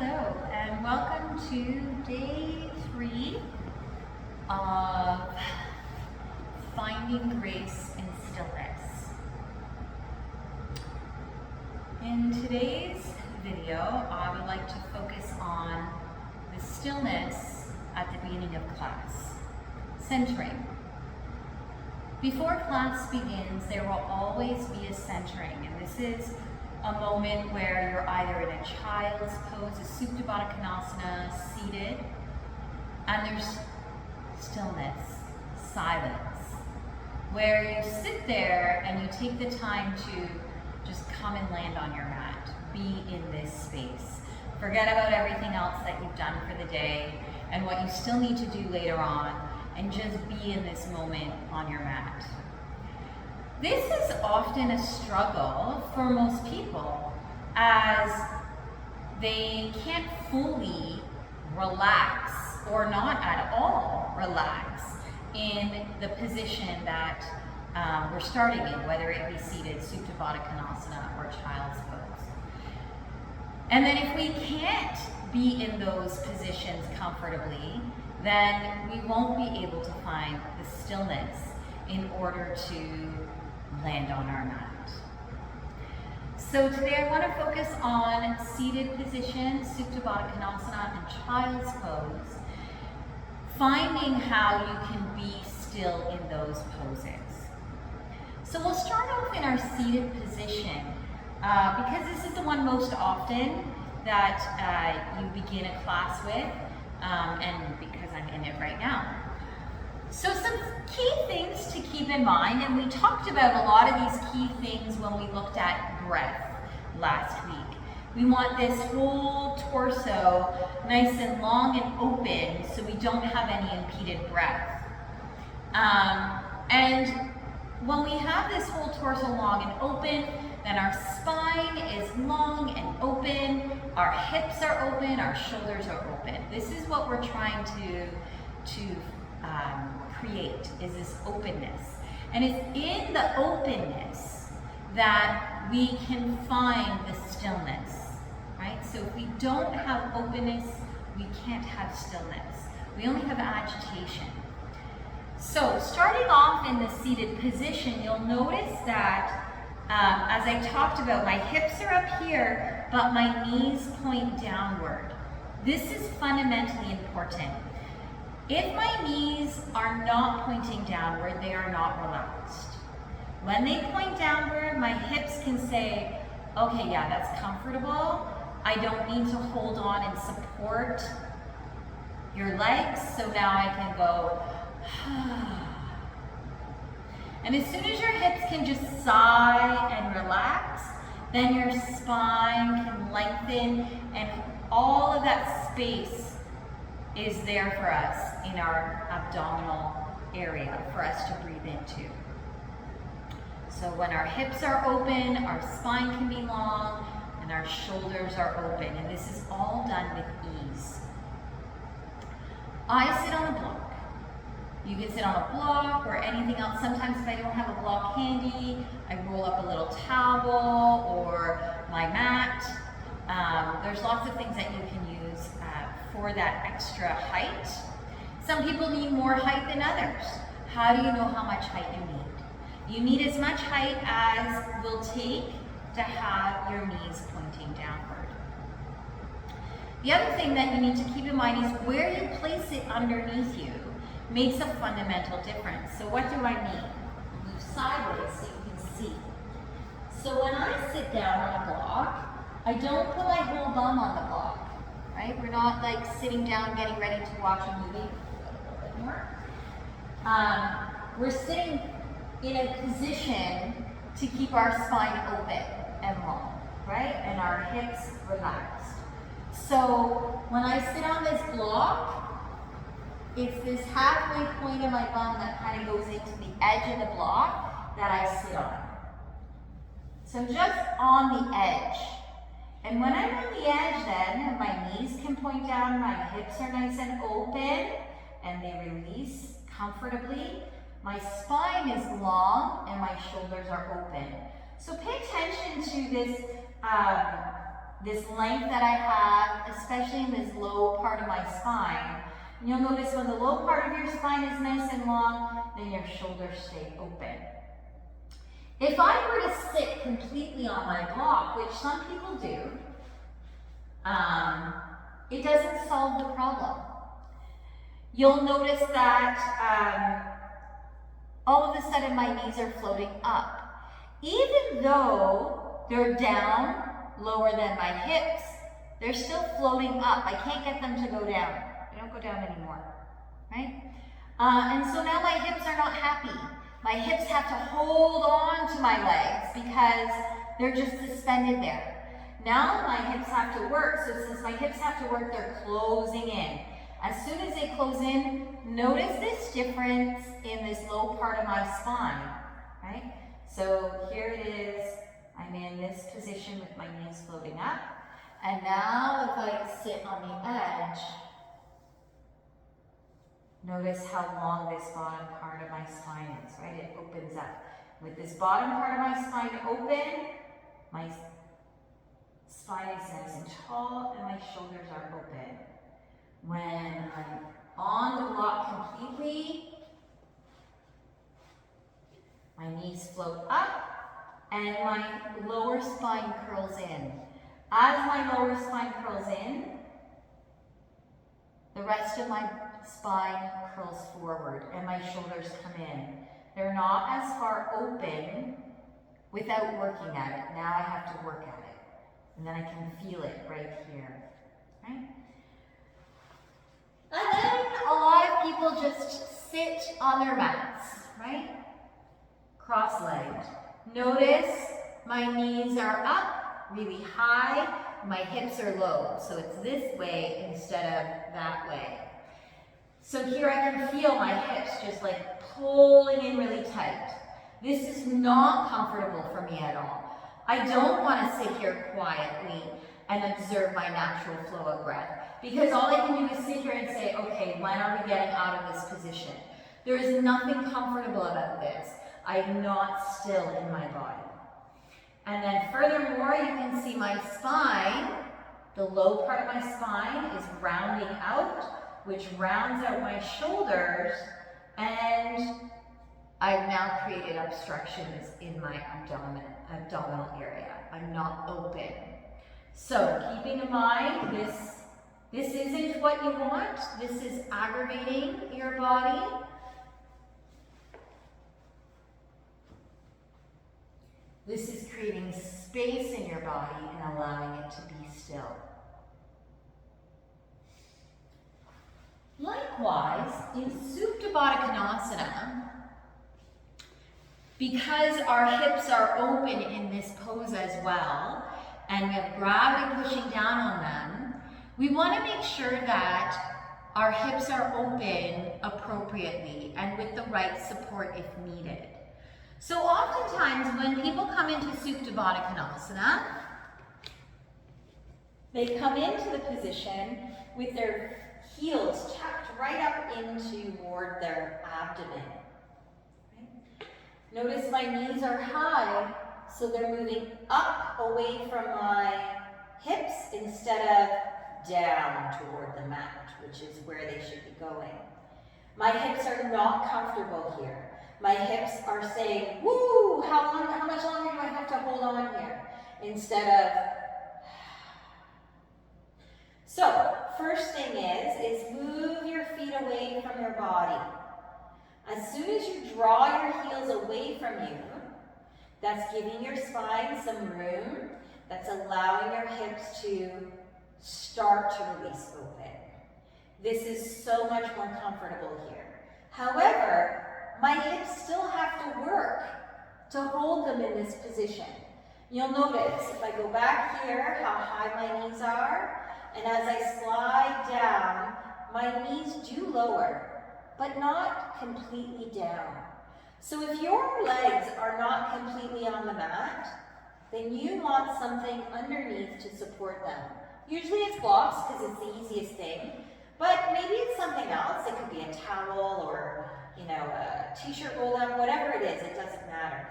Hello, and welcome to day 3 of Finding Grace in Stillness. In today's video, I would like to focus on the stillness at the beginning of class, centering. Before class begins, there will always be a centering, and this is a moment where you're either in a child's pose, a Supta Baddha Konasana, seated, and there's stillness, silence, where you sit there and you take the time to just come and land on your mat, be in this space. Forget about everything else that you've done for the day and what you still need to do later on, and just be in this moment on your mat. This is often a struggle for most people as they can't fully relax or not at all relax in the position that we're starting in, whether it be seated, Supta Baddha Konasana, or child's pose. And then if we can't be in those positions comfortably, then we won't be able to find the stillness in order to land on our mat. So today I want to focus on seated position, Supta Baddha Konasana, and child's pose, finding how you can be still in those poses. So we'll start off in our seated position because this is the one most often that you begin a class with, and because I'm in it right now. So some key things to keep in mind, and we talked about a lot of these key things when we looked at breath last week. We want this whole torso nice and long and open so we don't have any impeded breath. And when we have this whole torso long and open, then our spine is long and open, our hips are open, our shoulders are open. This is what we're trying to create, is this openness. And it's in the openness that we can find the stillness, right? So if we don't have openness, we can't have stillness. We only have agitation. So starting off in the seated position, you'll notice that as I talked about, my hips are up here, but my knees point downward. This is fundamentally important. If my knees are not pointing downward, they are not relaxed. When they point downward, my hips can say, okay, yeah, that's comfortable. I don't need to hold on and support your legs, so now I can go, and as soon as your hips can just sigh and relax, then your spine can lengthen, and all of that space is there for us in our abdominal area for us to breathe into. So when our hips are open, our spine can be long, and our shoulders are open, and this is all done with ease. I sit on a block. You can sit on a block or anything else. Sometimes if I don't have a block handy, I roll up a little towel or my mat. There's lots of things that you can use for that extra height. Some people need more height than others. How do you know how much height you need? You need as much height as will take to have your knees pointing downward. The other thing that you need to keep in mind is where you place it underneath you makes a fundamental difference. So what do I mean? Move sideways so you can see. So when I sit down on a block, I don't put my whole bum on the block, right? We're not like sitting down getting ready to watch a movie. A little bit more. We're sitting in a position to keep our spine open and long, right? And our hips relaxed. So when I sit on this block, it's this halfway point of my bum that kind of goes into the edge of the block that I sit on. So just on the edge. And when I'm on the edge then, my knees can point down, my hips are nice and open, and they release comfortably. My spine is long and my shoulders are open. So pay attention to this this length that I have, especially in this low part of my spine. And you'll notice when the low part of your spine is nice and long, then your shoulders stay open. If I were to sit completely on my block, which some people do, it doesn't solve the problem. You'll notice that all of a sudden my knees are floating up. Even though they're down lower than my hips, they're still floating up. I can't get them to go down. They don't go down anymore, right? And so now my hips are not happy. My hips have to hold on to my legs because they're just suspended there. Now my hips have to work, so since my hips have to work, they're closing in. As soon as they close in, notice this difference in this low part of my spine, right? So here it is, I'm in this position with my knees floating up. And now if I sit on the edge, notice how long this bottom part of my spine is, right? It opens up. With this bottom part of my spine open, my spine is nice and tall and my shoulders are open. When I'm on the block completely, my knees float up and my lower spine curls in. As my lower spine curls in, the rest of my spine curls forward and my shoulders come in. They're not as far open without working at it. Now I have to work at it. And then I can feel it right here, right? And then a lot of people just sit on their mats, right? Cross-legged. Notice my knees are up really high, my hips are low. So it's this way instead of that way. So here I can feel my hips just like pulling in really tight. This is not comfortable for me at all. I don't want to sit here quietly and observe my natural flow of breath because all I can do is sit here and say, okay, when are we getting out of this position? There is nothing comfortable about this. I'm not still in my body. And then furthermore, you can see my spine, the low part of my spine is rounding out, which rounds out my shoulders, and I've now created obstructions in my abdominal area. I'm not open. So keeping in mind, this isn't what you want. This is aggravating your body. This is creating space in your body and allowing it to be still. Likewise, in Supta Baddha Konasana, because our hips are open in this pose as well, and we have gravity pushing down on them, we want to make sure that our hips are open appropriately and with the right support if needed. So oftentimes when people come into Supta Baddha Konasana, they come into the position with their heels tucked right up in toward their abdomen. Right? Notice my knees are high, so they're moving up away from my hips instead of down toward the mat, which is where they should be going. My hips are not comfortable here. My hips are saying, woo, how much longer do I have to hold on here? Instead of, so first thing is move your feet away from your body. As soon as you draw your heels away from you, that's giving your spine some room. That's allowing your hips to start to release open. This is so much more comfortable here. However, my hips still have to work to hold them in this position. You'll notice if I go back here how high my knees are, and as I slide down, my knees do lower, but not completely down. So if your legs are not completely on the mat, then you want something underneath to support them. Usually it's blocks because it's the easiest thing, but maybe it's something else. It could be a towel or a t-shirt roll down, whatever it is, it doesn't matter.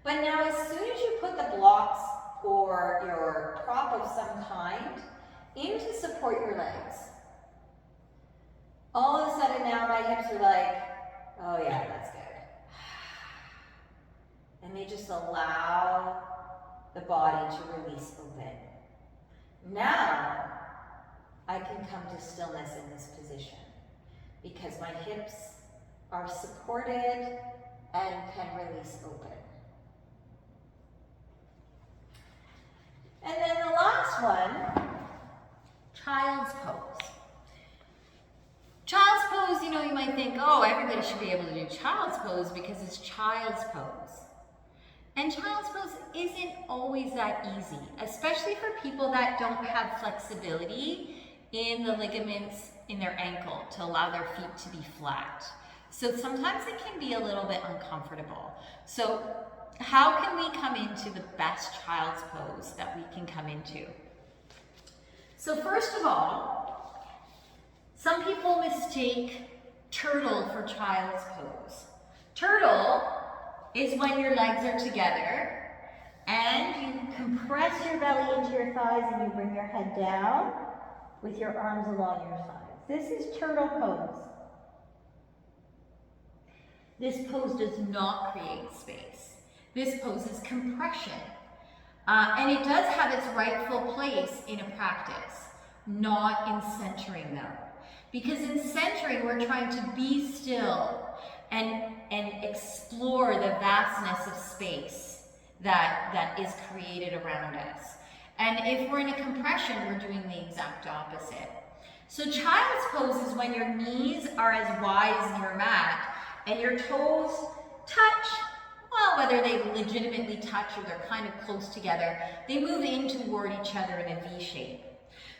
But now as soon as you put the blocks or your prop of some kind in to support your legs. All of a sudden now my hips are like, oh yeah, that's good. And they just allow the body to release open. Now, I can come to stillness in this position because my hips are supported and can release open. And then the last one, child's pose. Child's pose, you might think, oh, everybody should be able to do child's pose because it's child's pose. And child's pose isn't always that easy, especially for people that don't have flexibility in the ligaments in their ankle to allow their feet to be flat. So sometimes it can be a little bit uncomfortable. So how can we come into the best child's pose that we can come into? So first of all, some people mistake turtle for child's pose. Turtle is when your legs are together and you compress your belly into your thighs and you bring your head down with your arms along your sides. This is turtle pose. This pose does not create space. This pose is compression. And it does have its rightful place in a practice, not in centering though. Because in centering, we're trying to be still and explore the vastness of space that is created around us. And if we're in a compression, we're doing the exact opposite. So child's pose is when your knees are as wide as your mat and your toes touch, well, whether they legitimately touch or they're kind of close together, they move in toward each other in a V shape.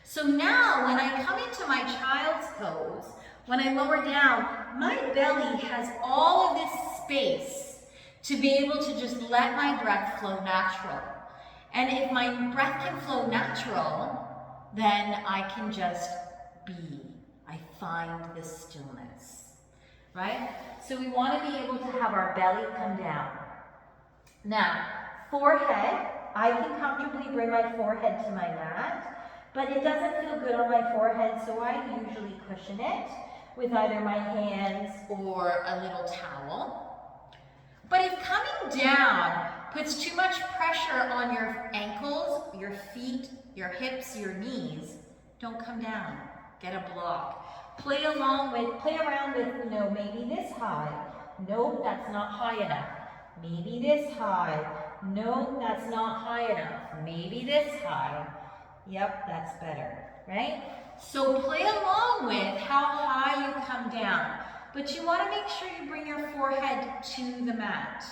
So now when I come into my child's pose, when I lower down, my belly has all of this space to be able to just let my breath flow natural. And if my breath can flow natural, then I can just be. I find the stillness, right? So we want to be able to have our belly come down. Now, forehead, I can comfortably bring my forehead to my mat, but it doesn't feel good on my forehead, so I usually cushion it with either my hands or a little towel. But if coming down puts too much pressure on your ankles, your feet, your hips, your knees, don't come down. Get a block. Play around with, maybe this high. Nope, that's not high enough. Maybe this high. Nope, that's not high enough. Maybe this high. Yep, that's better, right? So play along with how high you come down, but you want to make sure you bring your forehead to the mat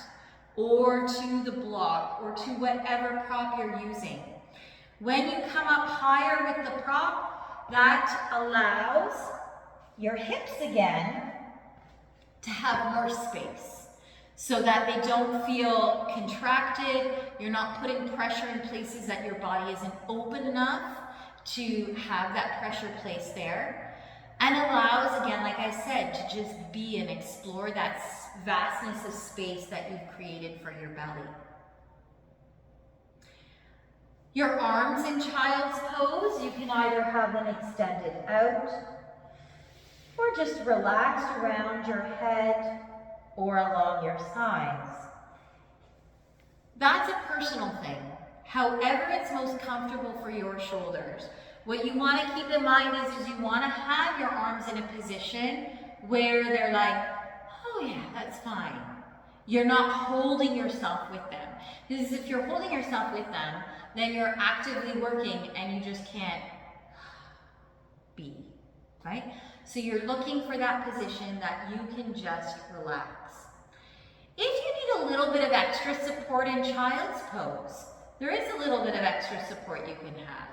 or to the block or to whatever prop you're using. When you come up higher with the prop, that allows your hips again to have more space so that they don't feel contracted. You're not putting pressure in places that your body isn't open enough to have that pressure placed there, and allows, again, like I said, to just be and explore that vastness of space that you've created for your belly. Your arms in child's pose, you can either have them extended out or just relaxed around your head or along your sides. That's a personal thing. However it's most comfortable for your shoulders. What you want to keep in mind is you want to have your arms in a position where they're like, oh yeah, that's fine. You're not holding yourself with them. Because if you're holding yourself with them, then you're actively working and you just can't be, right? So you're looking for that position that you can just relax. If you need a little bit of extra support in child's pose, there is a little bit of extra support you can have.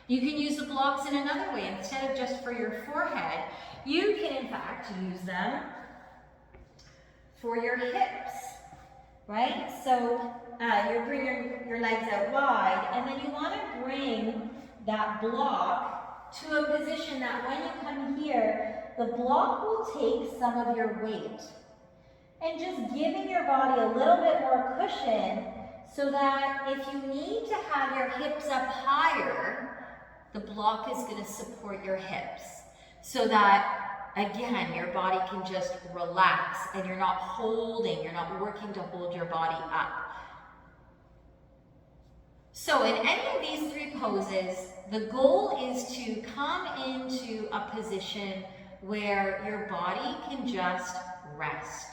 You can use the blocks in another way. Instead of just for your forehead, you can in fact use them for your hips, right? So you bring your legs out wide, and then you want to bring that block to a position that when you come here, the block will take some of your weight. And just giving your body a little bit more cushion so that if you need to have your hips up higher, the block is going to support your hips so that, again, your body can just relax and you're not holding, you're not working to hold your body up. So in any of these three poses, the goal is to come into a position where your body can just rest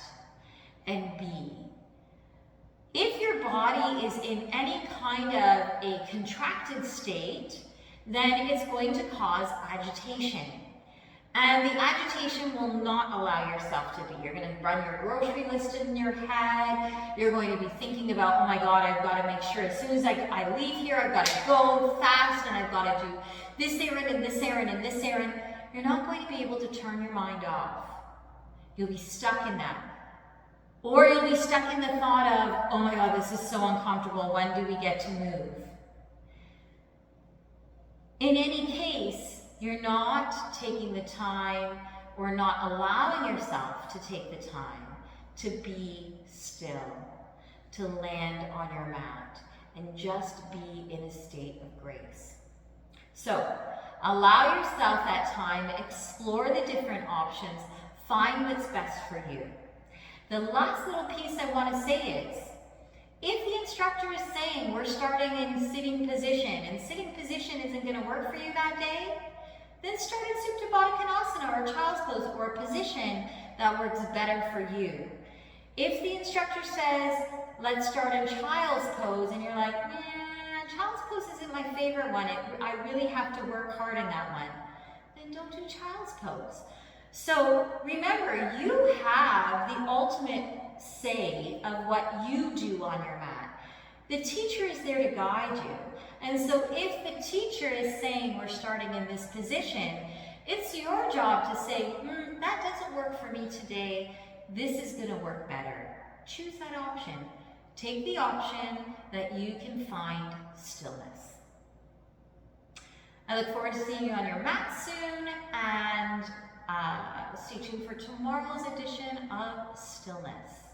and be. If your body is in any kind of a contracted state, then it's going to cause agitation. And the agitation will not allow yourself to be. You're going to run your grocery list in your head. You're going to be thinking about, oh my God, I've got to make sure as soon as I leave here, I've got to go fast and I've got to do this errand and this errand and this errand. You're not going to be able to turn your mind off. You'll be stuck in that. Or you'll be stuck in the thought of, oh my God, this is so uncomfortable. When do we get to move? In any case, you're not taking the time or not allowing yourself to take the time to be still, to land on your mat and just be in a state of grace. So allow yourself that time, explore the different options, find what's best for you. The last little piece I want to say is, if the instructor is saying we're starting in sitting position and sitting position isn't going to work for you that day, then start in Supta Baddha Konasana or child's pose or a position that works better for you. If the instructor says, let's start in child's pose, and you're like, nah, child's pose isn't my favorite one, I really have to work hard in that one, then don't do child's pose. So remember, you have the ultimate say of what you do on your mat. The teacher is there to guide you. And so if the teacher is saying we're starting in this position, it's your job to say, that doesn't work for me today. This is going to work better. Choose that option. Take the option that you can find stillness. I look forward to seeing you on your mat soon, and stay tuned for tomorrow's edition of Stillness.